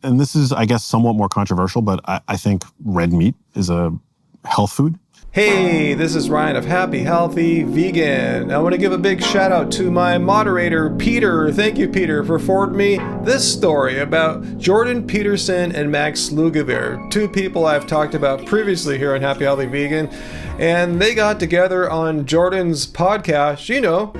And this is, I guess, somewhat more controversial, but I think red meat is a health food. Hey, this is Ryan of Happy Healthy Vegan. I want to give a big shout out to my moderator, Peter. Thank you, Peter, for forwarding me this story about Jordan Peterson and Max Lugavere, two people I've talked about previously here on Happy Healthy Vegan. And they got together on Jordan's podcast, you know.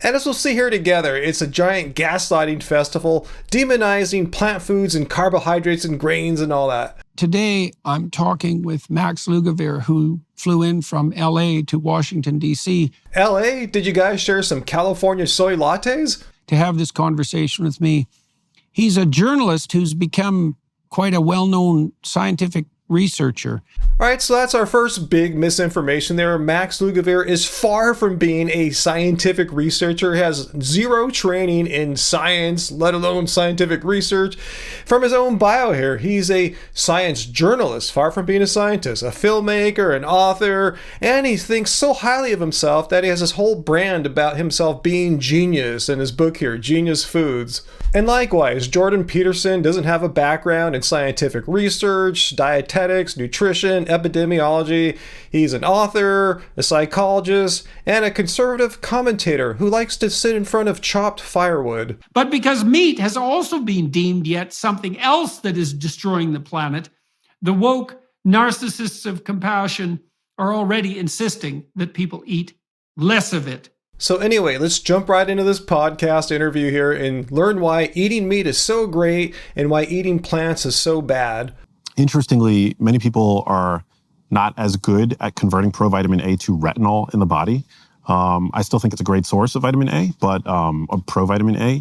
And as we'll see here together, it's a giant gaslighting festival, demonizing plant foods and carbohydrates and grains and all that. Today, I'm talking with Max Lugavere, who flew in from LA to Washington, D.C. LA? Did you guys share some California soy lattes? To have this conversation with me. He's a journalist who's become quite a well-known scientific researcher. All right, so that's our first big misinformation there. Max Lugavere is far from being a scientific researcher, has zero training in science, let alone scientific research. From his own bio here, he's a science journalist, far from being a scientist, a filmmaker, an author, and he thinks so highly of himself that he has this whole brand about himself being genius in his book here, Genius Foods. And likewise, Jordan Peterson doesn't have a background in scientific research, dietetics, nutrition, epidemiology. He's an author, a psychologist, and a conservative commentator who likes to sit in front of chopped firewood. But because meat has also been deemed yet something else that is destroying the planet, the woke narcissists of compassion are already insisting that people eat less of it. So anyway, let's jump right into this podcast interview here and learn why eating meat is so great and why eating plants is so bad. Interestingly, many people are not as good at converting provitamin A to retinol in the body. I still think it's a great source of vitamin A, but of provitamin A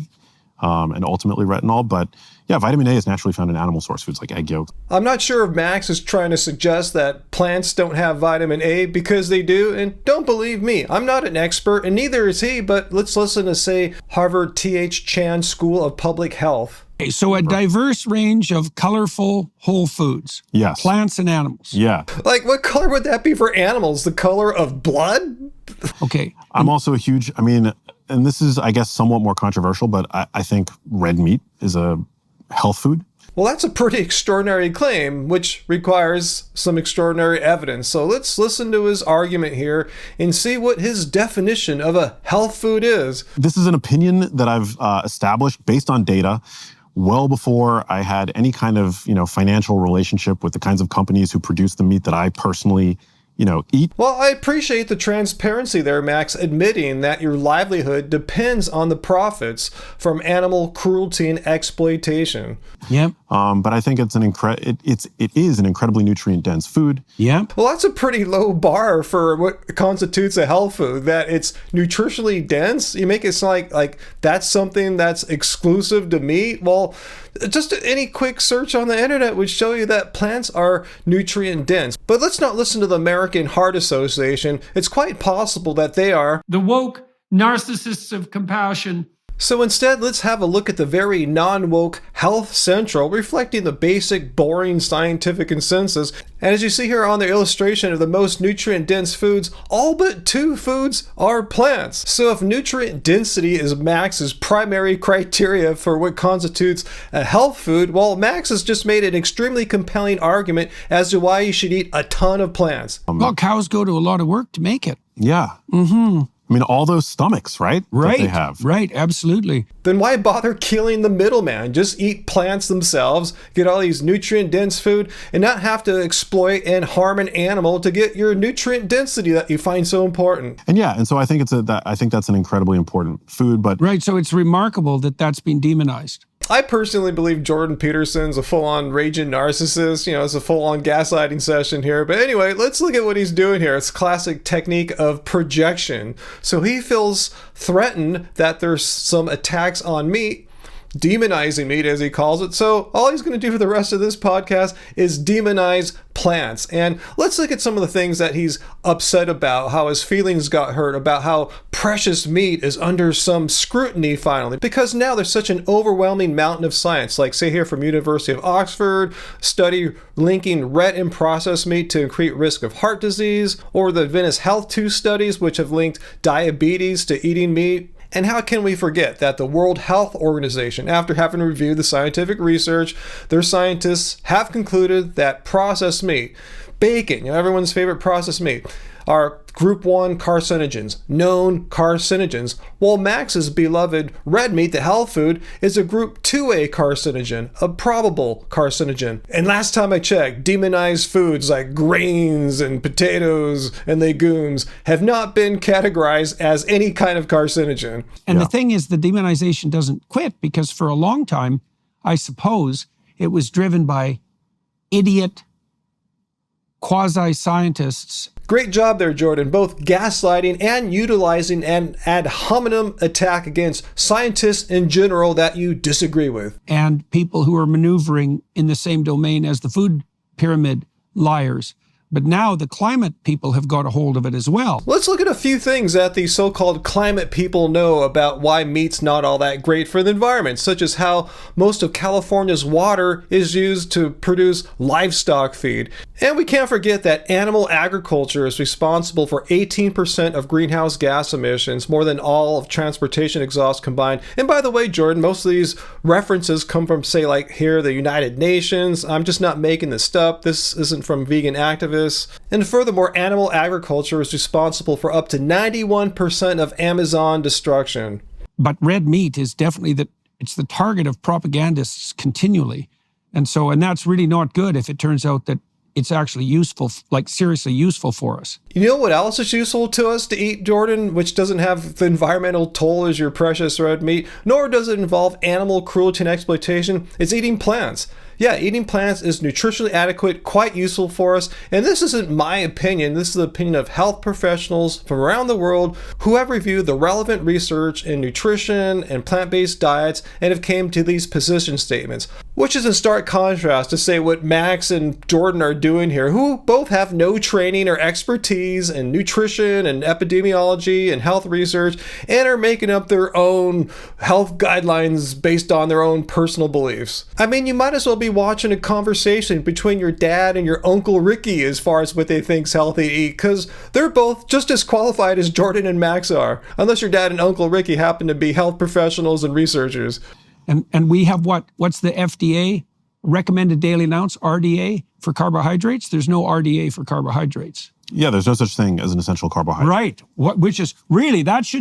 and ultimately retinol. But yeah, vitamin A is naturally found in animal source foods like egg yolks. I'm not sure if Max is trying to suggest that plants don't have vitamin A, because they do, and don't believe me. I'm not an expert, and neither is he, but let's listen to, say, Harvard T.H. Chan School of Public Health. Okay, so a diverse range of colorful whole foods. Yes. Plants and animals. Yeah. Like, what color would that be for animals? The color of blood? Okay. I'm also a huge, and this is, I guess, somewhat more controversial, but I think red meat is a health food. Well, that's a pretty extraordinary claim, which requires some extraordinary evidence. So let's listen to his argument here and see what his definition of a health food is. This is an opinion that I've established based on data well before I had any kind of, financial relationship with the kinds of companies who produce the meat that I personally eat. Well, I appreciate the transparency there, Max, admitting that your livelihood depends on the profits from animal cruelty and exploitation. Yep. But I think it is an incredibly nutrient-dense food. Yep. Well, that's a pretty low bar for what constitutes a health food, that it's nutritionally dense. You make it sound like that's something that's exclusive to meat. Well, just any quick search on the internet would show you that plants are nutrient dense. But let's not listen to the American Heart Association. It's quite possible that they are the woke narcissists of compassion. So instead, let's have a look at the very non-woke Health Central, reflecting the basic, boring scientific consensus. And as you see here on the illustration of the most nutrient-dense foods, all but 2 foods are plants. So if nutrient density is Max's primary criteria for what constitutes a health food, well, Max has just made an extremely compelling argument as to why you should eat a ton of plants. Well, cows go to a lot of work to make it. Yeah. Mm-hmm. All those stomachs, right? Right. That they have. Right, absolutely. Then why bother killing the middleman? Just eat plants themselves, get all these nutrient-dense food, and not have to exploit and harm an animal to get your nutrient density that you find so important. And so I think I think that's an incredibly important food. But right, so it's remarkable that that's been demonized. I personally believe Jordan Peterson's a full-on raging narcissist. It's a full-on gaslighting session here. But anyway, let's look at what he's doing here. It's a classic technique of projection. So he feels threatened that there's some attacks on meat, demonizing meat, as he calls it. So all he's going to do for the rest of this podcast is demonize plants. And let's look at some of the things that he's upset about, how his feelings got hurt, about how precious meat is under some scrutiny finally, because now there's such an overwhelming mountain of science, like say here from University of Oxford, study linking red and processed meat to increase risk of heart disease, or the Venice Health 2 studies, which have linked diabetes to eating meat. And how can we forget that the World Health Organization, after having reviewed the scientific research, their scientists have concluded that processed meat, bacon, everyone's favorite processed meat, are group 1 carcinogens, known carcinogens, while Max's beloved red meat, the health food, is a group 2A carcinogen, a probable carcinogen. And last time I checked, demonized foods like grains and potatoes and legumes have not been categorized as any kind of carcinogen. And the thing is, the demonization doesn't quit, because for a long time, I suppose, it was driven by idiot quasi-scientists. Great job there, Jordan, both gaslighting and utilizing an ad hominem attack against scientists in general that you disagree with. And people who are maneuvering in the same domain as the food pyramid liars. But now the climate people have got a hold of it as well. Let's look at a few things that the so-called climate people know about why meat's not all that great for the environment, such as how most of California's water is used to produce livestock feed. And we can't forget that animal agriculture is responsible for 18% of greenhouse gas emissions, more than all of transportation exhaust combined. And by the way, Jordan, most of these references come from, say, like here, the United Nations. I'm just not making this up. This isn't from vegan activists. And furthermore, animal agriculture is responsible for up to 91% of Amazon destruction. But red meat is definitely it's the target of propagandists continually. And that's really not good if it turns out that it's actually useful, like seriously useful for us. You know what else is useful to us to eat, Jordan, which doesn't have the environmental toll as your precious red meat, nor does it involve animal cruelty and exploitation? It's eating plants. Yeah, eating plants is nutritionally adequate, quite useful for us, and this isn't my opinion, this is the opinion of health professionals from around the world who have reviewed the relevant research in nutrition and plant-based diets and have came to these position statements, which is in stark contrast to say what Max and Jordan are doing here, who both have no training or expertise in nutrition and epidemiology and health research, and are making up their own health guidelines based on their own personal beliefs. I mean, you might as well be watching a conversation between your dad and your Uncle Ricky as far as what they think's healthy to eat, because they're both just as qualified as Jordan and Max are, unless your dad and Uncle Ricky happen to be health professionals and researchers. And we have what's the FDA recommended daily amounts, RDA, for carbohydrates? There's no RDA for carbohydrates. Yeah, there's no such thing as an essential carbohydrate. Right. Which is really, that's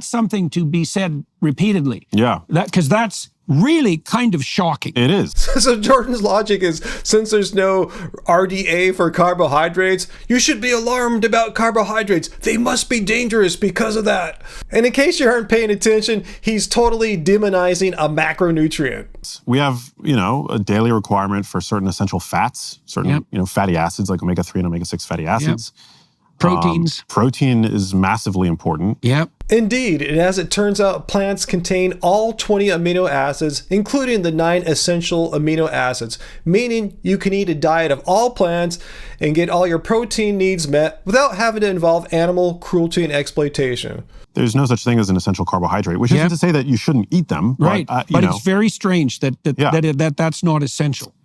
something to be said repeatedly. Yeah. Because that's really kind of shocking. It is. So Jordan's logic is, since there's no RDA for carbohydrates, you should be alarmed about carbohydrates. They must be dangerous because of that. And in case you aren't paying attention, he's totally demonizing a macronutrient. We have, a daily requirement for certain essential fats, certain, fatty acids like omega-3 and omega-6 fatty acids. Yep. Proteins. Protein is massively important. Yep. Indeed, and as it turns out, plants contain all 20 amino acids, including the 9 essential amino acids, meaning you can eat a diet of all plants and get all your protein needs met without having to involve animal cruelty and exploitation. There's no such thing as an essential carbohydrate, which isn't to say that you shouldn't eat them. Right, but it's very strange that's not essential.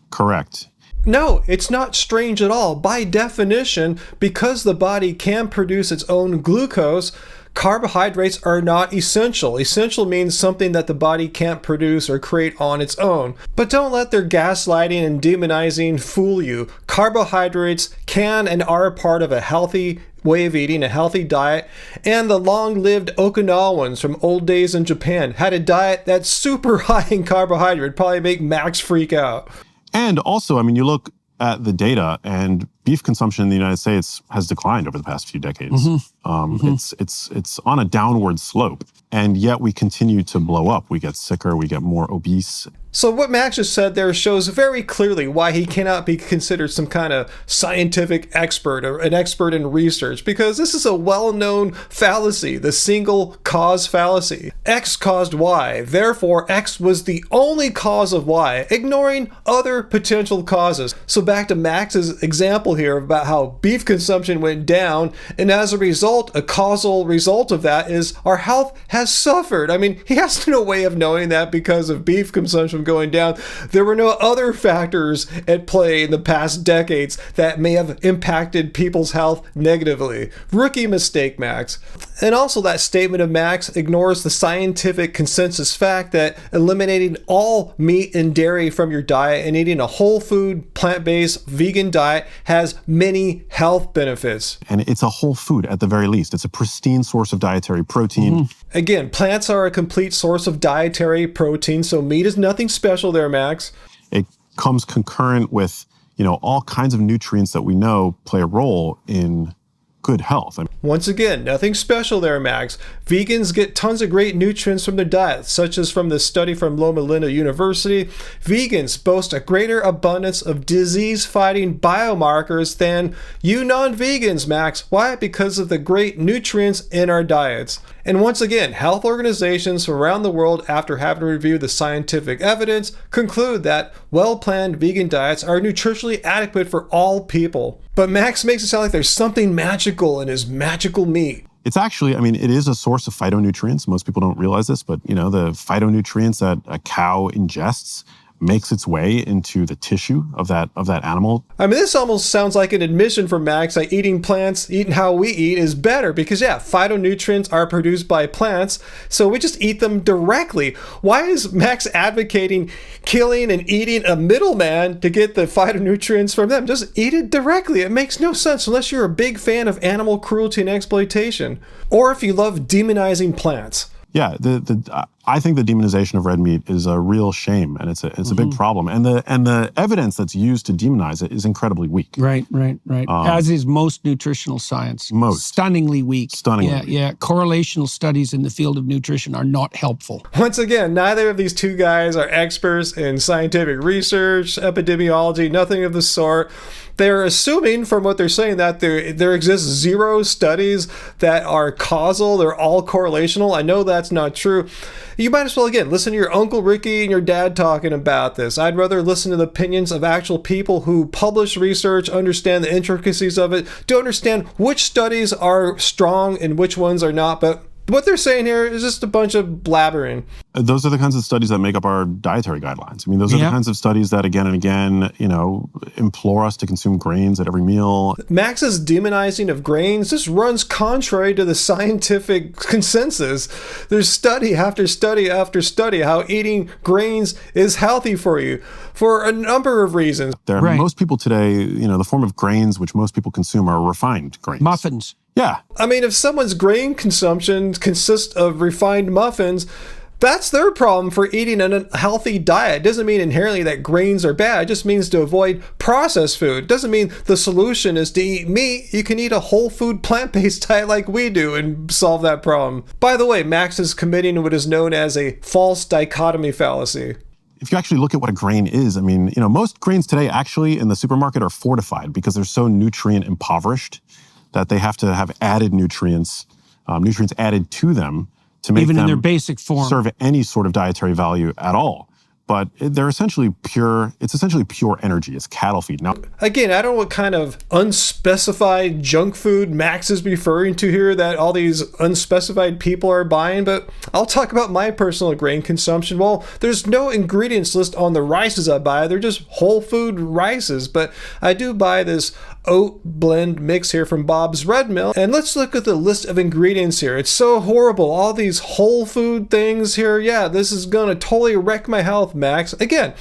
Correct. No, it's not strange at all. By definition, because the body can produce its own glucose, carbohydrates are not essential. Essential means something that the body can't produce or create on its own. But don't let their gaslighting and demonizing fool you. Carbohydrates can and are a part of a healthy way of eating, a healthy diet, and the long-lived Okinawans from old days in Japan had a diet that's super high in carbohydrate, probably make Max freak out. And also, you look at the data, and beef consumption in the United States has declined over the past few decades. It's on a downward slope, and yet we continue to blow up. We get sicker, we get more obese. So what Max just said there shows very clearly why he cannot be considered some kind of scientific expert or an expert in research, because this is a well-known fallacy, the single cause fallacy. X caused Y, therefore X was the only cause of Y, ignoring other potential causes. So back to Max's example here about how beef consumption went down, and as a result, a causal result of that is our health has suffered. I mean, he has no way of knowing that because of beef consumption going down. There were no other factors at play in the past decades that may have impacted people's health negatively. Rookie mistake, Max. And also, that statement of Max ignores the scientific consensus fact that eliminating all meat and dairy from your diet and eating a whole food, plant-based, vegan diet has many health benefits. And it's a whole food at the very least. It's a pristine source of dietary protein. Again, plants are a complete source of dietary protein, so meat is nothing special there, Max. It comes concurrent with, all kinds of nutrients that we know play a role in good health. Once again, nothing special there, Max. Vegans get tons of great nutrients from their diet, such as from this study from Loma Linda University. Vegans boast a greater abundance of disease-fighting biomarkers than you non-vegans, Max. Why? Because of the great nutrients in our diets. And once again, health organizations around the world, after having reviewed the scientific evidence, conclude that well-planned vegan diets are nutritionally adequate for all people. But Max makes it sound like there's something magical in his magical meat. It's actually, it is a source of phytonutrients. Most people don't realize this, but the phytonutrients that a cow ingests makes its way into the tissue of that animal. This almost sounds like an admission from Max that eating plants, eating how we eat is better because phytonutrients are produced by plants, so we just eat them directly. Why is Max advocating killing and eating a middleman to get the phytonutrients from them? Just eat it directly. It makes no sense unless you're a big fan of animal cruelty and exploitation, or if you love demonizing plants. Yeah, I think the demonization of red meat is a real shame, and it's a big problem. And the evidence that's used to demonize it is incredibly weak. Right. As is most nutritional science. Stunningly weak. Yeah. Correlational studies in the field of nutrition are not helpful. Once again, neither of these two guys are experts in scientific research, epidemiology, nothing of the sort. They're assuming from what they're saying that there exists zero studies that are causal. They're all correlational. I know that's not true. You might as well, again, listen to your Uncle Ricky and your dad talking about this. I'd rather listen to the opinions of actual people who publish research, understand the intricacies of it, to understand which studies are strong and which ones are not. But what they're saying here is just a bunch of blabbering. Those are the kinds of studies that make up our dietary guidelines. Those are the kinds of studies that again and again, implore us to consume grains at every meal. Max's demonizing of grains just runs contrary to the scientific consensus. There's study after study after study how eating grains is healthy for you for a number of reasons. Most people today, the form of grains which most people consume are refined grains. Muffins. Yeah. If someone's grain consumption consists of refined muffins, that's their problem for eating an unhealthy diet. It doesn't mean inherently that grains are bad. It just means to avoid processed food. It doesn't mean the solution is to eat meat. You can eat a whole food plant-based diet like we do and solve that problem. By the way, Max is committing what is known as a false dichotomy fallacy. If you actually look at what a grain is, most grains today actually in the supermarket are fortified because they're so nutrient impoverished that they have to have added nutrients added to them to make even them in their basic form serve any sort of dietary value at all. But they're essentially pure energy. It's cattle feed. Now, again, I don't know what kind of unspecified junk food Max is referring to here that all these unspecified people are buying, but I'll talk about my personal grain consumption. Well, there's no ingredients list on the rices I buy. They're just whole food rices, but I do buy this oat blend mix here from Bob's Red Mill. And let's look at the list of ingredients here. It's so horrible. All these whole food things here. Yeah, this is gonna totally wreck my health, Max. Again,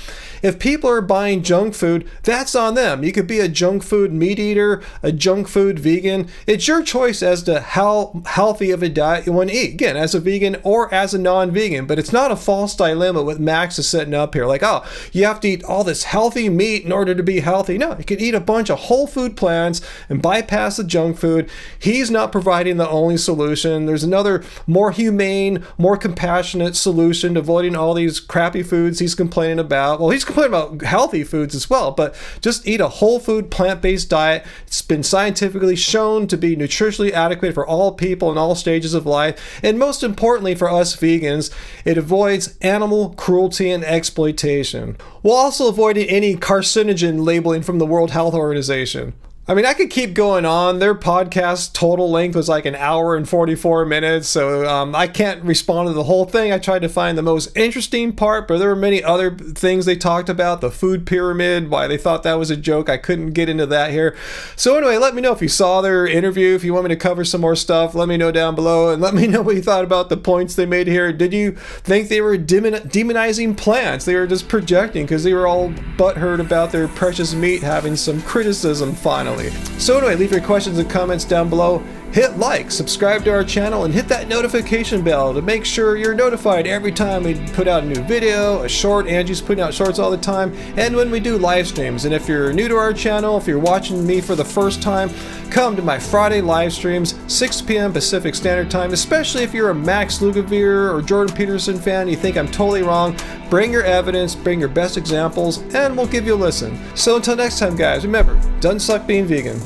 if people are buying junk food, that's on them. You could be a junk food meat eater, a junk food vegan. It's your choice as to how healthy of a diet you want to eat. Again, as a vegan or as a non-vegan, but it's not a false dilemma what Max is setting up here. Like, oh, you have to eat all this healthy meat in order to be healthy. No, you could eat a bunch of whole food plants and bypass the junk food. He's not providing the only solution. There's another more humane, more compassionate solution to avoiding all these crappy foods he's complaining about. Well, he's complaining about healthy foods as well, but just eat a whole food plant-based diet. It's been scientifically shown to be nutritionally adequate for all people in all stages of life. And most importantly for us vegans, it avoids animal cruelty and exploitation, while also avoiding any carcinogen labeling from the World Health Organization. I mean, I could keep going on. Their podcast total length was like an hour and 44 minutes, so I can't respond to the whole thing. I tried to find the most interesting part, but there were many other things they talked about. The food pyramid, why they thought that was a joke. I couldn't get into that here. So anyway, let me know if you saw their interview. If you want me to cover some more stuff, let me know down below, and let me know what you thought about the points they made here. Did you think they were demonizing plants? They were just projecting because they were all butthurt about their precious meat having some criticism finally. So anyway, leave your questions and comments down below. Hit like, subscribe to our channel, and hit that notification bell to make sure you're notified every time we put out a new video, a short. Angie's putting out shorts all the time, and when we do live streams. And if you're new to our channel, if you're watching me for the first time, come to my Friday live streams, 6 p.m. Pacific Standard Time, especially if you're a Max Lugavere or Jordan Peterson fan, you think I'm totally wrong. Bring your evidence, bring your best examples, and we'll give you a listen. So until next time, guys, remember, doesn't suck being vegan.